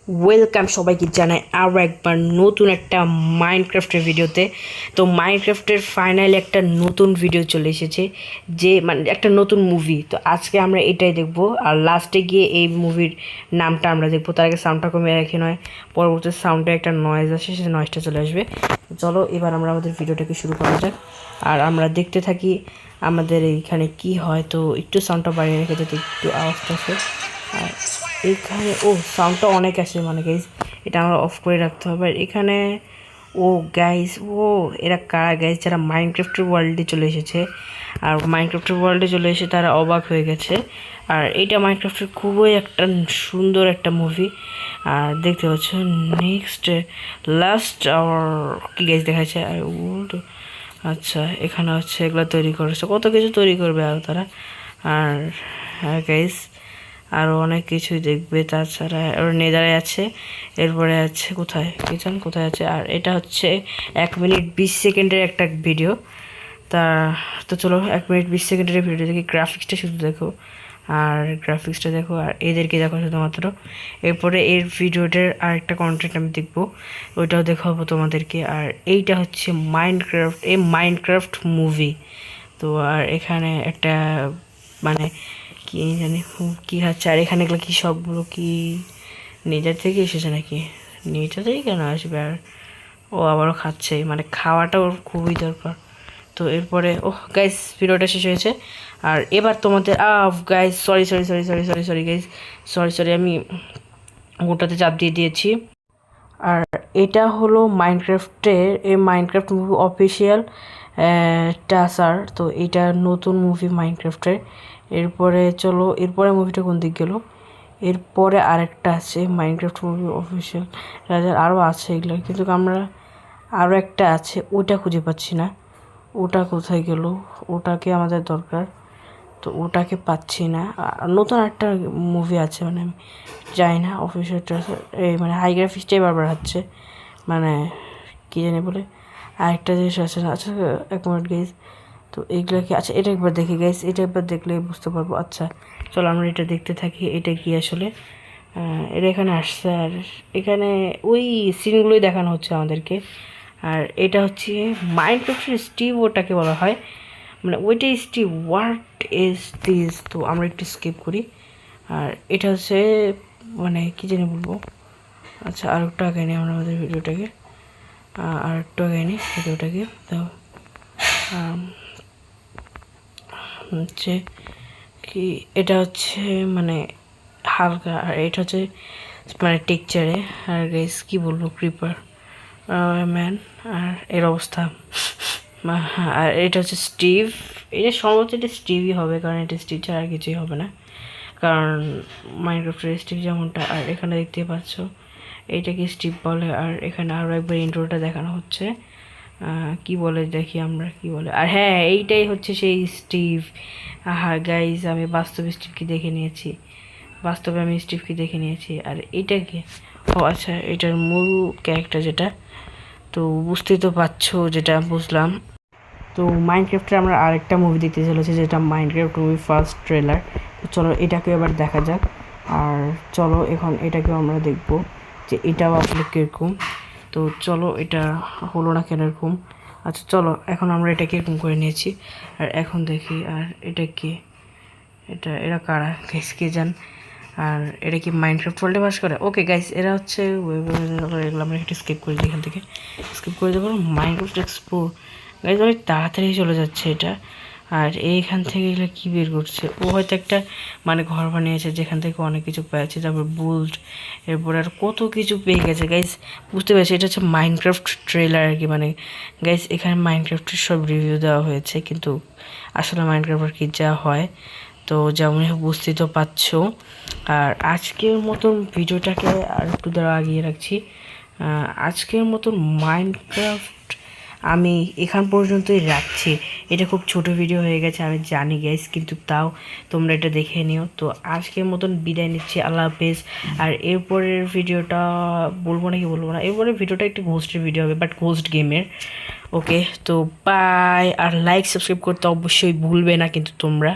Welcome সবাইকে জানাই আরও একবার নতুন একটা মাইনক্রাফটের ভিডিওতে। তো মাইনক্রাফটের ফাইনালি একটা নতুন ভিডিও চলে এসেছে, যে মানে একটা নতুন মুভি। তো আজকে আমরা এটাই দেখবো, আর লাস্টে গিয়ে এই মুভির নামটা আমরা দেখবো। তার আগে সাউন্ডটা কমিয়ে রাখি নয়, পরবর্তী সাউন্ডে একটা নয়েজ আসে, সেই নয়েজটা চলে আসবে। চলো এবার আমরা আমাদের ভিডিওটাকে শুরু করা যাক, আর আমরা দেখতে থাকি আমাদের এইখানে কি হয়। তো একটু সাউন্ডটা বাড়িয়ে রেখে যাতে একটু আওয়াজটা আসে। আর এখানে সাউন্ডটা অনেক আসে, মানে গাইজ এটা আমরা অফ করে রাখতে হবে। আর এখানে গাইজ এরা কারা গাইজ, যারা মাইনক্রাফটের ওয়ার্ল্ডে চলে এসেছে। আর মাইনক্রাফটের ওয়ার্ল্ডে চলে এসে তারা অবাক হয়ে গেছে। আর এইটা মাইনক্রাফটের খুবই একটা সুন্দর একটা মুভি। আর দেখতে পাচ্ছ নেক্সট লাস্ট আওয়ার কি গাইজ দেখাচ্ছে। আর আচ্ছা, এখানে হচ্ছে এগুলো তৈরি করেছে, কত কিছু তৈরি করবে আরও তারা। আর হ্যাঁ গাইজ, আরও অনেক কিছুই দেখবে। তাছাড়া ওর নেদারে আছে, এরপরে আছে কোথায় কিচেন কোথায় আছে। আর এটা হচ্ছে 1 মিনিট 20 সেকেন্ডের একটা ভিডিও। তা তো চলো 1 মিনিট 20 সেকেন্ডের ভিডিও দেখি। গ্রাফিক্সটা শুধু দেখো, আর গ্রাফিক্সটা দেখো, আর এদেরকে দেখো শুধুমাত্র। এরপরে এর ভিডিওটার আরেকটা কন্টেন্ট আমি দেখবো, ওইটাও দেখাবো তোমাদেরকে। আর এইটা হচ্ছে মাইনক্রাফট মুভি। তো আর এখানে একটা মানে কি জানি কী হচ্ছে। আর এখানে এগুলো কি সবগুলো কি নিজের থেকে এসেছে নাকি? নিজে থেকেই কেন আসবে? আর ও আবারও খাচ্ছে, মানে খাওয়াটা ওর খুবই দরকার। তো এরপরে গাইস ভিডিওটা শেষ হয়েছে। আর এবার তোমাদের গাইস সরি গাইস, সরি আমি ওটাতে চাপ দিয়ে দিয়েছি। আর এটা হলো মাইনক্রাফট মুভি অফিসিয়াল টাসার। তো এটা নতুন মুভি মাইনক্রাফটের। এরপরে চলো এরপরে মুভিটা কোন দিক গেল। এরপরে আরেকটা আছে মাইনক্রাফট মুভি অফিসিয়াল রাজার, আরও আছে এগুলো, কিন্তু আমরা আরও একটা আছে ওটা খুঁজে পাচ্ছি না। ওটা কোথায় গেল? ওটাকে আমাদের দরকার, তো ওটাকে পাচ্ছি না। নতুন একটা মুভি আছে, মানে আমি যাই না অফিসিয়াল এই মানে হাই গ্রাফিক্সটাই বারবার হচ্ছে, মানে কী জানি বলে। আরেকটা জিনিস আছে না, আচ্ছা 1 মিনিট গাইজ। তো এইগুলো কি, আচ্ছা এটা একবার দেখি গাইজ, এটা একবার দেখলে বুঝতে পারবো। আচ্ছা চলো আমরা এটা দেখতে থাকি, এটা কি আসলে। এটা এখানে আসছে, আর এখানে ওই সিনগুলোই দেখানো হচ্ছে আমাদেরকে। আর এটা হচ্ছে মাইনক্রাফটের স্টিভ, ওটাকে বলা হয়, মানে ওইটাই স্টিভ। What is this? তো আমরা একটু স্কিপ করি। আর এটা হচ্ছে মানে কী জানি বলবো। আচ্ছা আর একটু আগে নিই আমরা আমাদের ভিডিওটাকে, আর একটু আগে নিই ভিডিওটাকে। তো হচ্ছে কি, এটা হচ্ছে মানে হালকা, আর এটা হচ্ছে মানে টেকচারে। আর গাইস কী বলবো, ক্রিপার ম্যান, আর এর অবস্থা। আর এটা হচ্ছে স্টিভ। এটা সম্ভবত এটা স্টিভই হবে, কারণ এটা স্টিভ ছাড়া আর কিছুই হবে না, কারণ মাইনক্রাফটের স্টিভ যেমনটা। আর এখানে দেখতে পাচ্ছ এইটাকে স্টিভ বলে। আর এখানে আরও একবার ইন্ট্রোটা দেখানো হচ্ছে, কি বলে দেখি আমরা কি বলে। আর হ্যাঁ, এইটাই হচ্ছে সেই স্টিভ। গাইজ আমি বাস্তবে স্টিভকে দেখে নিয়েছি, বাস্তবে আমি স্টিভকে দেখে নিয়েছি। আর এইটাকে আচ্ছা, এটার মূল ক্যারেক্টার যেটা, তো বুঝতেই তো পারছো যেটা বুঝলাম। তো মাইনক্রাফটের আমরা আরেকটা মুভি দেখতে চলেছি, যেটা মাইনক্রাফট মুভি ফার্স্ট ট্রেলার। তো চলো এটাকে এবার দেখা যাক। আর চলো এখন এটাকেও আমরা দেখব যে এটাও আসলে কীরকম। তো চলো এটা হলো না কেন এরকম। আচ্ছা চলো এখন আমরা এটাকে এরকম করে নিয়েছি। আর এখন দেখি, আর এটা কি, এরা কারা গাইস, কে জান। আর এটা কি মাইনক্রাফট ওয়ার্ল্ডে বাস করে? ওকে গাইস, এরা হচ্ছে এগুলো আমরা একটু স্কিপ করে দিই, এখান থেকে স্কিপ করে দেবো। মাইনক্রাফট এক্সপ্লোর গাইস, অনেক তাড়াতাড়ি চলে যাচ্ছে এটা। আর এইখান থেকে এগুলো কী বের করছে, ও হয়তো একটা মানে ঘর বানিয়েছে যেখান থেকে অনেক কিছু পেয়েছে, তারপর বুল্ট, এরপর আর কত কিছু পেয়ে গেছে গাইস। বুঝতে পারছি এটা হচ্ছে মাইনক্রাফট ট্রেলার আর কি, মানে গাইস এখানে মাইনক্রাফটের সব রিভিউ দেওয়া হয়েছে, কিন্তু আসলে মাইনক্রাফট আর কি যা হয়, তো যেমন বুঝতেই তো পারছো। আর আজকের মতন ভিডিওটাকে আর একটু দ্বারা আগিয়ে রাখছি। আজকের মতন মাইনক্রাফট আমি এখান পর্যন্তই রাখছি। এটা খুব ছোট ভিডিও হয়ে গেছে আমি জানি গাইস, কিন্তু তাও তোমরা এটা দেখে নিও। তো আজকের মতন বিদায় নিচ্ছি, আল্লাহ হাফেজ। আর এরপরের ভিডিওটা বলবো নাকি বলবো না, এরপরের ভিডিওটা একটু ঘোস্টের ভিডিও হবে, বাট ঘোস্ট গেমের। ওকে তো বাই। আর লাইক সাবস্ক্রাইব করতে অবশ্যই ভুলবে না কিন্তু তোমরা।